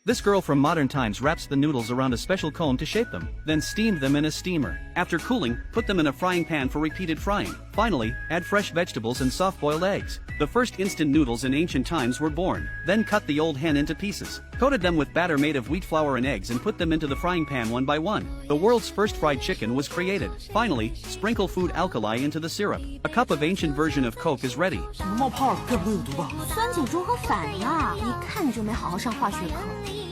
This girl from modern times wraps the noodles around a special cone to shape them, then steamed them in a steamer. After cooling, put them in a frying pan for repeated frying. Finally, add fresh vegetables and soft-boiled eggs. The first instant noodles in ancient times were born. Then cut the old hen into pieces. Coated them with batter made of wheat flour and eggs and put them into the frying pan one by one. The world's first fried chicken was created. Finally, sprinkle food alkali into the syrup. A cup of ancient version of Coke is ready. 冒泡该不会有毒吧？酸碱中和反呀，一看你就没好好上化学课。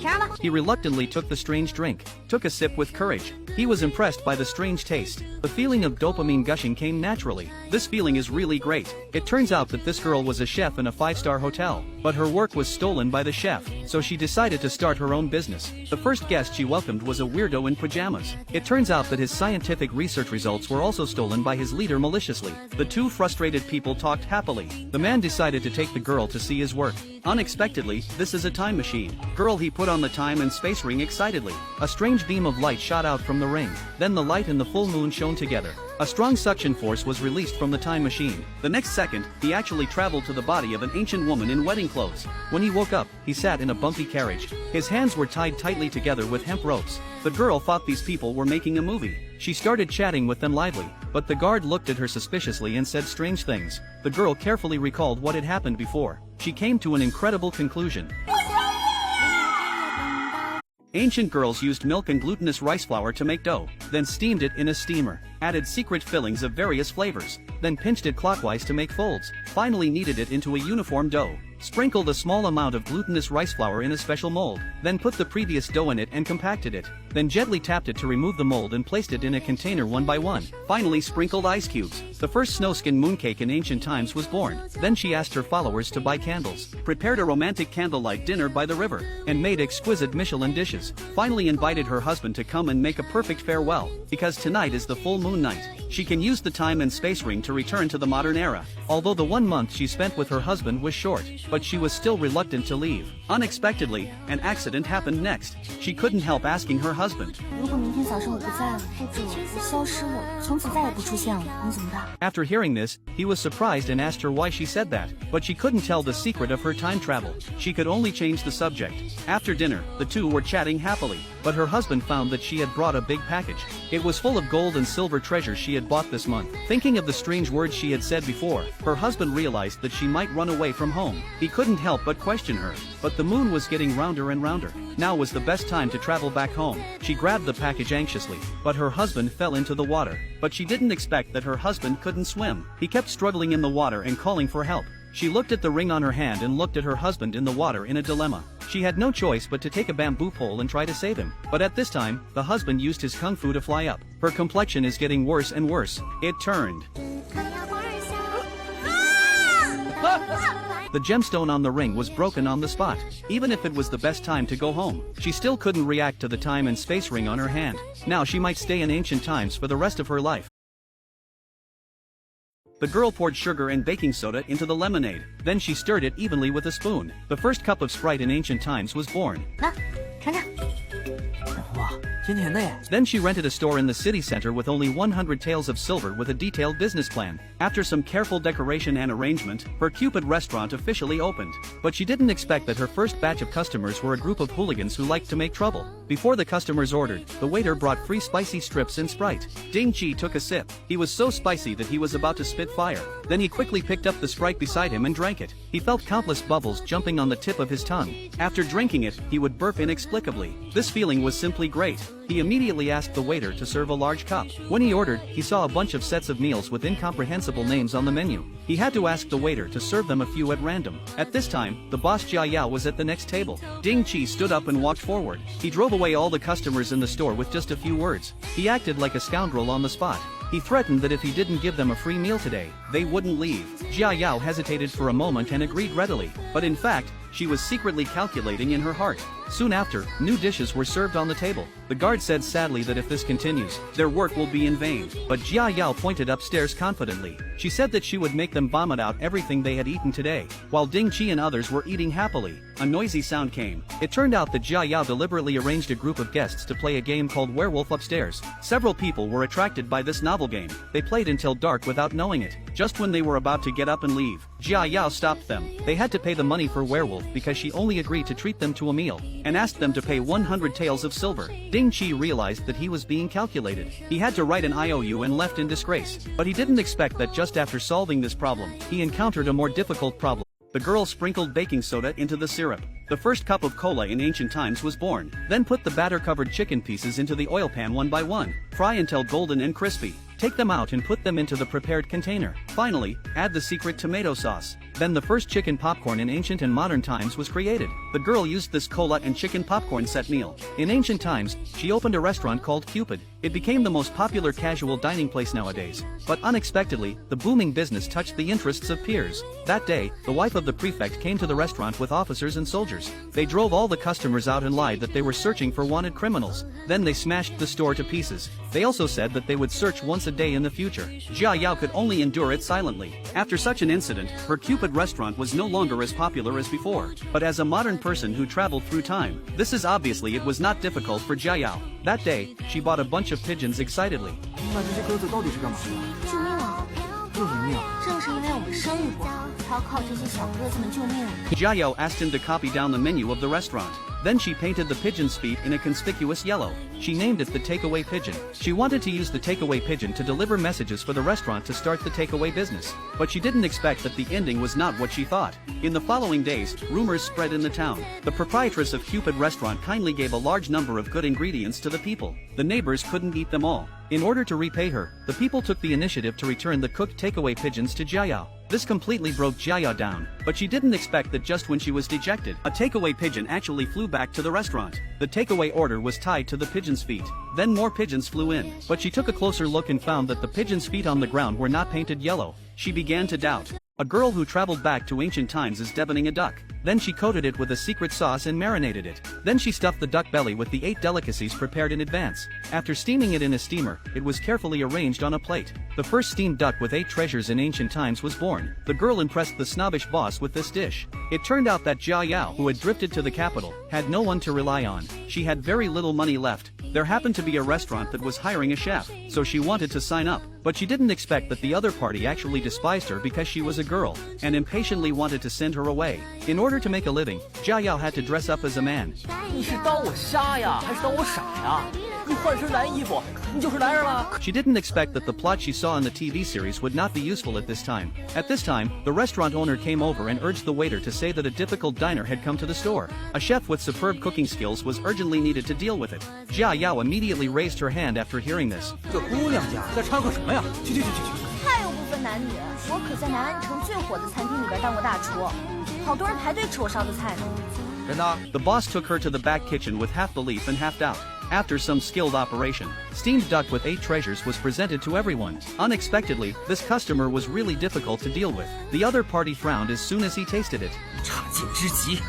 尝吧。 He reluctantly took the strange drink, took a sip with courage. He was impressed by the strange taste. The feeling of dopamine gushing came naturally. This feeling is really great. It turns out that this girl was a chef in a 5-star hotel, but her work was stolen by the chef, so she decided to start her own business. The first guest she welcomed was a weirdo in pajamas. It turns out that his scientific research results were also stolen by his leader maliciously. The two frustrated people talked happily. The man decided to take the girl to see his work. Unexpectedly, this is a time machine. Girl, he put on the time and space ring excitedly. A strange beam of light shot out from the ring. Then the light and the full moon shone together. A strong suction force was released from the time machine. The next second, he actually traveled to the body of an ancient woman in wedding clothes. When he woke up, he sat in a bumpy carriage. His hands were tied tightly together with hemp ropes. The girl thought these people were making a movie. She started chatting with them lively, but the guard looked at her suspiciously and said strange things. The girl carefully recalled what had happened before. She came to an incredible conclusion. Ancient girls used milk and glutinous rice flour to make dough, then steamed it in a steamer, added secret fillings of various flavors, then pinched it clockwise to make folds, finally kneaded it into a uniform dough. Sprinkled a small amount of glutinous rice flour in a special mold, then put the previous dough in it and compacted it, then gently tapped it to remove the mold and placed it in a container one by one. Finally sprinkled ice cubes. The first snowskin mooncake in ancient times was born. Then she asked her followers to buy candles, prepared a romantic candlelight dinner by the river, and made exquisite Michelin dishes. Finally invited her husband to come and make a perfect farewell, because tonight is the full moon night. She can use the time and space ring to return to the modern era. Although the 1 month she spent with her husband was short, but she was still reluctant to leave. Unexpectedly, an accident happened next. She couldn't help asking her husband. 如果明天早上我不在了，或者消失了，从此再也不出现了，你怎么办？ After hearing this, he was surprised and asked her why she said that, but she couldn't tell the secret of her time travel. She could only change the subject. After dinner, the two were chatting happily, but her husband found that she had brought a big package. It was full of gold and silver treasures she had bought this month. Thinking of the strange words she had said before, her husband realized that she might run away from home. He couldn't help but question her, but the moon was getting rounder and rounder. Now was the best time to travel back home. She grabbed the package anxiously, but her husband fell into the water. But she didn't expect that her husband couldn't swim. He kept struggling in the water and calling for help. She looked at the ring on her hand and looked at her husband in the water in a dilemma. She had no choice but to take a bamboo pole and try to save him. But at this time, the husband used his kung fu to fly up. Her complexion is getting worse and worse. It turned. The gemstone on the ring was broken on the spot. Even if it was the best time to go home, she still couldn't react to the time and space ring on her hand. Now she might stay in ancient times for the rest of her life. The girl poured sugar and baking soda into the lemonade. Then she stirred it evenly with a spoon. The first cup of Sprite in ancient times was born. 来，尝尝。哇，甜甜的耶！ Then she rented a store in the city center with only 100 taels of silver with a detailed business plan. After some careful decoration and arrangement, her Cupid restaurant officially opened. But she didn't expect that her first batch of customers were a group of hooligans who liked to make trouble. Before the customers ordered, the waiter brought free spicy strips and Sprite. Ding Chi took a sip. He was so spicy that he was about to spit fire. Then he quickly picked up the Sprite beside him and drank it. He felt countless bubbles jumping on the tip of his tongue. After drinking it, he would burp inexplicably. This feeling was simply great. He immediately asked the waiter to serve a large cup. When he ordered, he saw a bunch of sets of meals with incomprehensible names on the menu. He had to ask the waiter to serve them a few at random. At this time, the boss Jia Yao was at the next table. Ding Chi stood up and walked forward. He drove away all the customers in the store with just a few words. He acted like a scoundrel on the spot. He threatened that if he didn't give them a free meal today, they wouldn't leave. Jia Yao hesitated for a moment and agreed readily, but in fact, she was secretly calculating in her heart. Soon after, new dishes were served on the table. The guard said sadly that if this continues, their work will be in vain. But Jia Yao pointed upstairs confidently. She said that she would make them vomit out everything they had eaten today. While Ding Chi and others were eating happily, a noisy sound came. It turned out that Jia Yao deliberately arranged a group of guests to play a game called Werewolf upstairs. Several people were attracted by this novel game. They played until dark without knowing it. Just when they were about to get up and leave, Jia Yao stopped them. They had to pay the money for Werewolf because she only agreed to treat them to a meal, and asked them to pay 100 taels of silver. Ding Qi realized that he was being calculated. He had to write an IOU and left in disgrace. But he didn't expect that just after solving this problem, he encountered a more difficult problem. The girl sprinkled baking soda into the syrup. The first cup of cola in ancient times was born. Then put the batter-covered chicken pieces into the oil pan one by one. Fry until golden and crispy. Take them out and put them into the prepared container. Finally, add the secret tomato sauce. Then the first chicken popcorn in ancient and modern times was created. The girl used this cola and chicken popcorn set meal. In ancient times, she opened a restaurant called Cupid. It became the most popular casual dining place nowadays. But unexpectedly, the booming business touched the interests of peers. That day, the wife of the prefect came to the restaurant with officers and soldiers. They drove all the customers out and lied that they were searching for wanted criminals. Then they smashed the store to pieces. They also said that they would search once a day in the future. Jia Yao could only endure it silently. After such an incident, her Cupid restaurant was no longer as popular as before. But as a modern person who traveled through time, this is obviously it was not difficult for Jia Yao. That day, she bought a bunch of pigeons excitedly. 那这些鸽子到底是干嘛的？救命啊！救什么命？正是因为我们生意不好，才要靠这些小鸽子们救命。Jia Yao asked him to copy down the menu of the restaurant. Then she painted the pigeon's feet in a conspicuous yellow. She named it the takeaway pigeon. She wanted to use the takeaway pigeon to deliver messages for the restaurant to start the takeaway business. But she didn't expect that the ending was not what she thought. In the following days, rumors spread in the town. The proprietress of Cupid restaurant kindly gave a large number of good ingredients to the people. The neighbors couldn't eat them all. In order to repay her, the people took the initiative to return the cooked takeaway pigeons to Jia Yao. This completely broke Jia Yao down, but she didn't expect that just when she was dejected, a takeaway pigeon actually flew back to the restaurant. The takeaway order was tied to the pigeon's feet. Then more pigeons flew in, but she took a closer look and found that the pigeon's feet on the ground were not painted yellow. She began to doubt. A girl who traveled back to ancient times is deboning a duck. Then she coated it with a secret sauce and marinated it. Then she stuffed the duck belly with the 8 delicacies prepared in advance. After steaming it in a steamer, it was carefully arranged on a plate. The first steamed duck with 8 treasures in ancient times was born. The girl impressed the snobbish boss with this dish. It turned out that Jia Yao, who had drifted to the capital, had no one to rely on. She had very little money left. There happened to be a restaurant that was hiring a chef, so she wanted to sign up. But she didn't expect that the other party actually despised her because she was a girl, and impatiently wanted to send her away. In order to make a living, Jia Yao had to dress up as a man. 你是当我瞎呀，还是当我傻呀？你换身男衣服，你就是男人了。 She didn't expect that the plot she saw in the TV series would not be useful at this time. At this time, the restaurant owner came over and urged the waiter to say that a difficult diner had come to the store. A chef with superb cooking skills was urgently needed to deal with it. Jia Yao immediately raised her hand after hearing this. 这姑娘家在掺和什么呀？去！太有不分男女，我可在南安城最火的餐厅里边当过大厨，好多人排队吃我烧的菜呢。 真的？ The boss took her to the back kitchen with half the leaf and half doubt. After some skilled operation, steamed duck with 8 treasures was presented to everyone. Unexpectedly, this customer was really difficult to deal with. The other party frowned as soon as he tasted it. 差劲之极。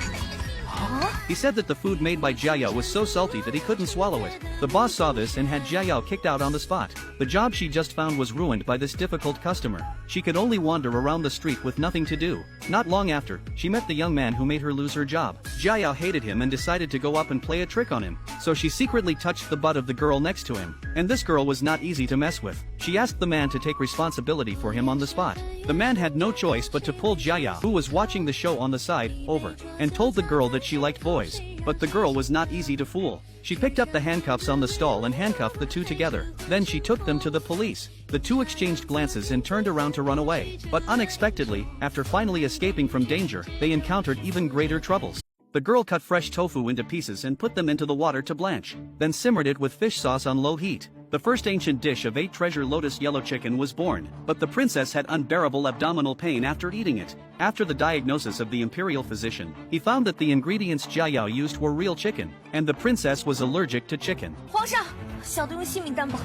He said that the food made by Jia Yao was so salty that he couldn't swallow it. The boss saw this and had Jia Yao kicked out on the spot. The job she just found was ruined by this difficult customer. She could only wander around the street with nothing to do. Not long after, she met the young man who made her lose her job. Jia Yao hated him and decided to go up and play a trick on him. So she secretly touched the butt of the girl next to him. And this girl was not easy to mess with. She asked the man to take responsibility for him on the spot. The man had no choice but to pull Jia Yao, who was watching the show on the side, over, and told the girl that she liked boys. But the girl was not easy to fool. She picked up the handcuffs on the stall and handcuffed the two together. Then she took them to the police. The two exchanged glances and turned around to run away. But unexpectedly, after finally escaping from danger, they encountered even greater troubles. The girl cut fresh tofu into pieces and put them into the water to blanch, then simmered it with fish sauce on low heat. The first ancient dish of 8 treasure lotus yellow chicken was born, but the princess had unbearable abdominal pain after eating it. After the diagnosis of the imperial physician, he found that the ingredients Jia Yao used were real chicken, and the princess was allergic to chicken. 皇上，小的用性命担保，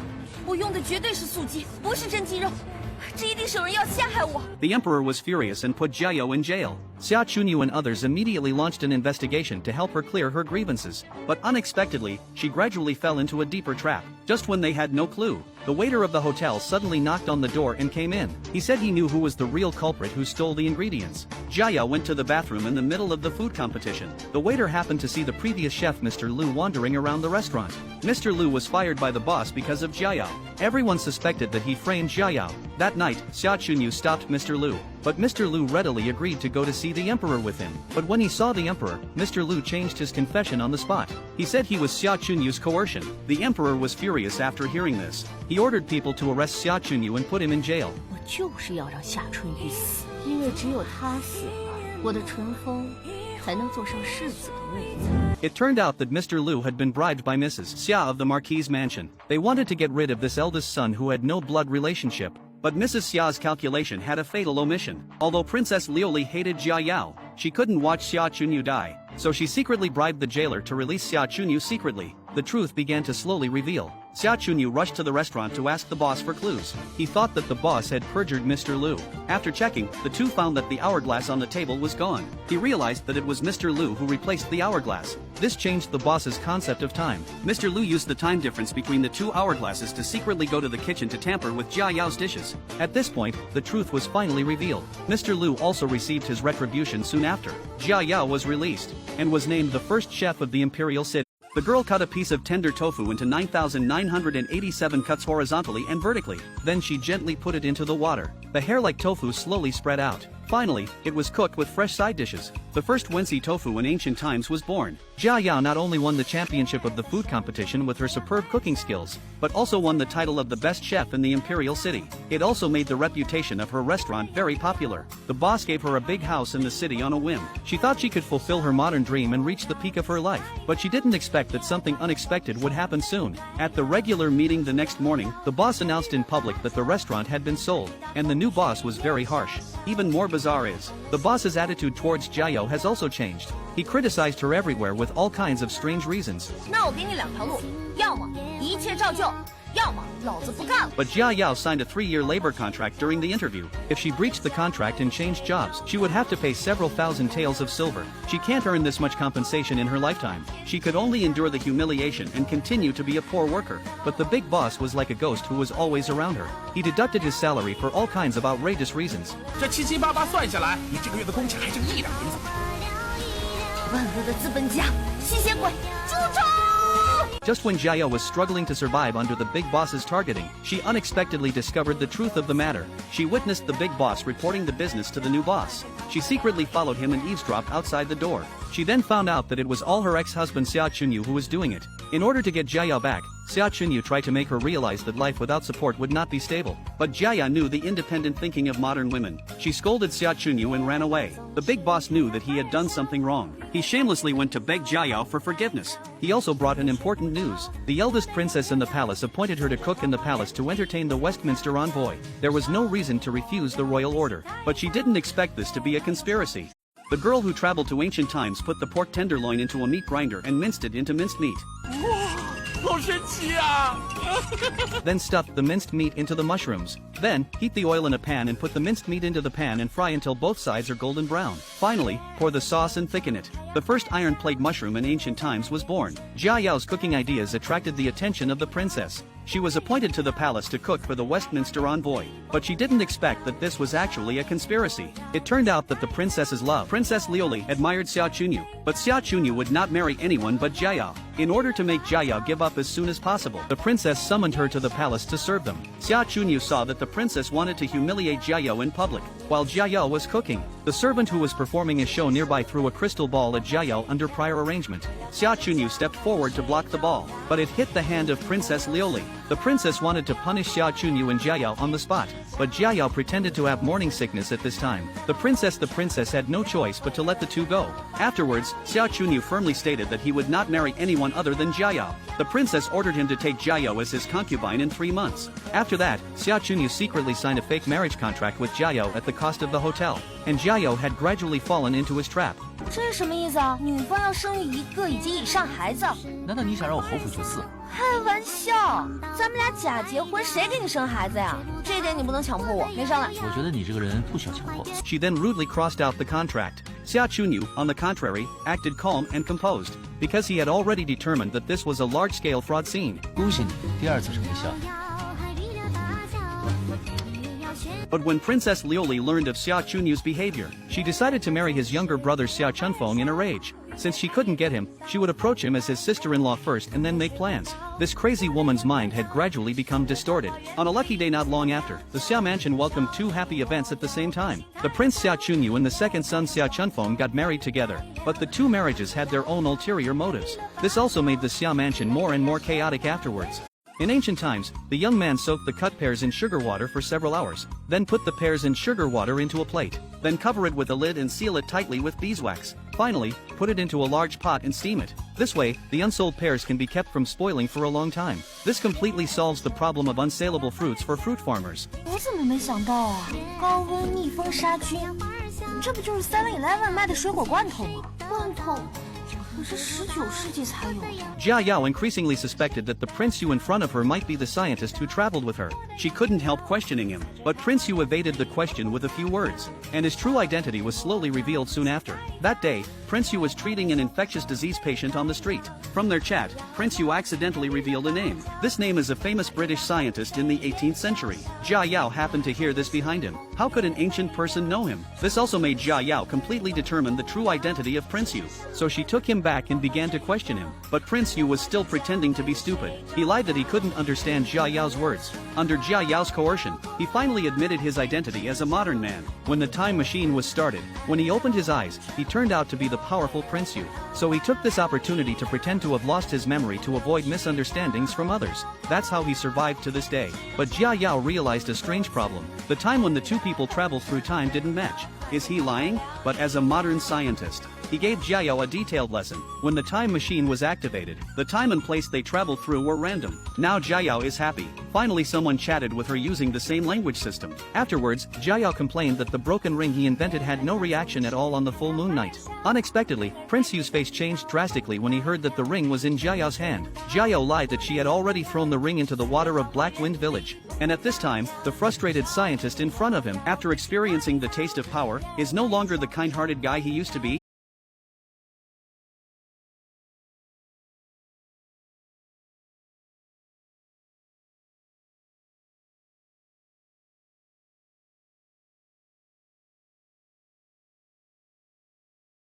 我用的绝对是素鸡，不是真鸡肉。这一定是有人要陷害我。 The emperor was furious and put Jia Yao in jail. Xia Chunyu and others immediately launched an investigation to help her clear her grievances. But unexpectedly, she gradually fell into a deeper trap. Just when they had no clue, the waiter of the hotel suddenly knocked on the door and came in. He said he knew who was the real culprit who stole the ingredients. Jia Yao went to the bathroom in the middle of the food competition. The waiter happened to see the previous chef Mr. Lu wandering around the restaurant. Mr. Lu was fired by the boss because of Jia Yao. Everyone suspected that he framed Jia Yao. That night, Xia Chunyu stopped Mr. Lu. but Mr. Lu readily agreed to go to see the emperor with him. But when he saw the emperor, Mr. Lu changed his confession on the spot. He said he was Xia Chunyu's coercion. The emperor was furious after hearing this. He ordered people to arrest Xia Chunyu and put him in jail. 我就是要让夏春雨死，因为只有她死了，我的纯风才能坐上世子的位子。 It turned out that Mr. Lu had been bribed by Mrs. Xia of the Marquis mansion. They wanted to get rid of this eldest son who had no blood relationship. But Mrs. Xia's calculation had a fatal omission. Although Princess Liuli hated Jia Yao, she couldn't watch Xia Chunyu die. So she secretly bribed the jailer to release Xia Chunyu secretly. The truth began to slowly reveal. Xia Chunyu rushed to the restaurant to ask the boss for clues. He thought that the boss had perjured Mr. Lu. After checking, the two found that the hourglass on the table was gone. He realized that it was Mr. Lu who replaced the hourglass. This changed the boss's concept of time. Mr. Lu used the time difference between the two hourglasses to secretly go to the kitchen to tamper with Jia Yao's dishes. At this point, the truth was finally revealed. Mr. Lu also received his retribution soon after. Jia Yao was released and was named the first chef of the imperial city. The girl cut a piece of tender tofu into 9,987 cuts horizontally and vertically. Then she gently put it into the water. The hair-like tofu slowly spread out. Finally, it was cooked with fresh side dishes. The first Wensi tofu in ancient times was born. Jia Yao not only won the championship of the food competition with her superb cooking skills, but also won the title of the best chef in the imperial city. It also made the reputation of her restaurant very popular. The boss gave her a big house in the city on a whim. She thought she could fulfill her modern dream and reach the peak of her life. But she didn't expect that something unexpected would happen soon. At the regular meeting the next morning, the boss announced in public that the restaurant had been sold, and the new boss was very harsh. Even more bizarre is, the boss's attitude towards Jia Yao has also changed. He criticized her everywhere with all kinds of strange reasons. 那我给你两条路，要么一切照旧，要么老子不干了。 But Jia Yao signed a 3-year labor contract during the interview. If she breached the contract and changed jobs, she would have to pay several thousand taels of silver. She can't earn this much compensation in her lifetime. She could only endure the humiliation and continue to be a poor worker. But the big boss was like a ghost who was always around her. He deducted his salary for all kinds of outrageous reasons. 这七七八八算下来，你这个月的工钱还挣1两银子。万恶的资本家，吸血鬼，诛虫！ Just when Jia Yao was struggling to survive under the big boss's targeting, she unexpectedly discovered the truth of the matter. She witnessed the big boss reporting the business to the new boss. She secretly followed him and eavesdropped outside the door. She then found out that it was all her ex-husband Xia Chunyu who was doing it. In order to get Jia Yao back, Xia Chunyu tried to make her realize that life without support would not be stable. But Jia Yao knew the independent thinking of modern women. She scolded Xia Chunyu and ran away. The big boss knew that he had done something wrong. He shamelessly went to beg Jia Yao for forgiveness. He also brought an important news. The eldest princess in the palace appointed her to cook in the palace to entertain the Westminster envoy. There was no reason to refuse the royal order. But she didn't expect this to be a conspiracy. The girl who traveled to ancient times put the pork tenderloin into a meat grinder and minced it into minced meat. 好神奇啊！ Then stuffed the minced meat into the mushrooms. Then, heat the oil in a pan and put the minced meat into the pan and fry until both sides are golden brown. Finally, pour the sauce and thicken it. The first iron plate mushroom in ancient times was born. Jia Yao's cooking ideas attracted the attention of the princess. She was appointed to the palace to cook for the Westminster envoy. But she didn't expect that this was actually a conspiracy. It turned out that the princess's love, Princess Liuli, admired Xia Chunyu. But Xia Chunyu would not marry anyone but Jia Yao. In order to make Jia Yao give up as soon as possible, the princess summoned her to the palace to serve them. Xia Chunyu saw that the princess wanted to humiliate Jia Yao in public, while Jia Yao was cooking. The servant who was performing a show nearby threw a crystal ball at Jia Yao under prior arrangement. Xia Chunyu stepped forward to block the ball, but it hit the hand of Princess Liuli. The princess wanted to punish Xia Chunyu and Jia Yao on the spot, but Jia Yao pretended to have morning sickness at this time. The princess had no choice but to let the two go. Afterwards, Xia Chunyu firmly stated that he would not marry anyone other than Jia Yao. The princess ordered him to take Jia Yao as his concubine in 3 months. After that, Xia Chunyu secretly signed a fake marriage contract with Jia Yao at the cost of the hotel, and Jia Yao had gradually fallen into his trap. 这是什么意思啊？女方要生育1个以及以上孩子？难道你想让我侯府绝嗣？开玩笑，咱们俩假结婚，谁给你生孩子呀？这点你不能强迫我，没商量。我觉得你这个人不需要强迫。She then rudely crossed out the contract. Xia Chunyu, on the contrary, acted calm and composed, because he had already determined that this was a large-scale fraud scene. 恭喜你，第2次成为校。 But when Princess Liuli learned of Xia Chunyu's behavior, she decided to marry his younger brother Xia Chunfeng in a rage. Since she couldn't get him, she would approach him as his sister-in-law first and then make plans. This crazy woman's mind had gradually become distorted. On a lucky day not long after, the Xia mansion welcomed two happy events at the same time. The Prince Xia Chunyu and the second son Xia Chunfeng got married together, but the two marriages had their own ulterior motives. This also made the Xia mansion more and more chaotic afterwards. In ancient times, the young man soaked the cut pears in sugar water for several hours, then put the pears in sugar water into a plate, then cover it with a lid and seal it tightly with beeswax. Finally, put it into a large pot and steam it. This way, the unsold pears can be kept from spoiling for a long time. This completely solves the problem of unsaleable fruits for fruit farmers. 我怎么没想到啊？高温逆风杀菌，这不就是 7-Eleven 卖的水果罐头吗？罐头可是19世纪才有的。Jia Yao increasingly suspected that the Prince Yu in front of her might be the scientist who traveled with her. She couldn't help questioning him, but Prince Yu evaded the question with a few words, and his true identity was slowly revealed soon after. That day, Prince Yu was treating an infectious disease patient on the street. From their chat, Prince Yu accidentally revealed a name. This name is a famous British scientist in the 18th century. Jia Yao happened to hear this behind him. How could an ancient person know him? This also made Jia Yao completely determine the true identity of Prince Yu, so she took him back and began to question him. But Prince Yu was still pretending to be stupid. He lied that he couldn't understand Jia Yao's words. Under Jia Yao's coercion, he finally admitted his identity as a modern man. When the time machine was started, when he opened his eyes, he turned out to be the powerful Prince Yu. So he took this opportunity to pretend to have lost his memory to avoid misunderstandings from others. That's how he survived to this day. But Jia Yao realized a strange problem. The time when the two people traveled through time didn't match. Is he lying? But as a modern scientist, he gave Jia Yao a detailed lesson. When the time machine was activated, the time and place they traveled through were random. Now Jia Yao is happy. Finally someone chatted with her using the same language system. Afterwards, Jia Yao complained that the broken ring he invented had no reaction at all on the full moon night. Unexpectedly, Prince Yu's face changed drastically when he heard that the ring was in Jia Yao's hand. Jia Yao lied that she had already thrown the ring into the water of Black Wind Village. And at this time, the frustrated scientist in front of him, after experiencing the taste of power, is no longer the kind-hearted guy he used to be.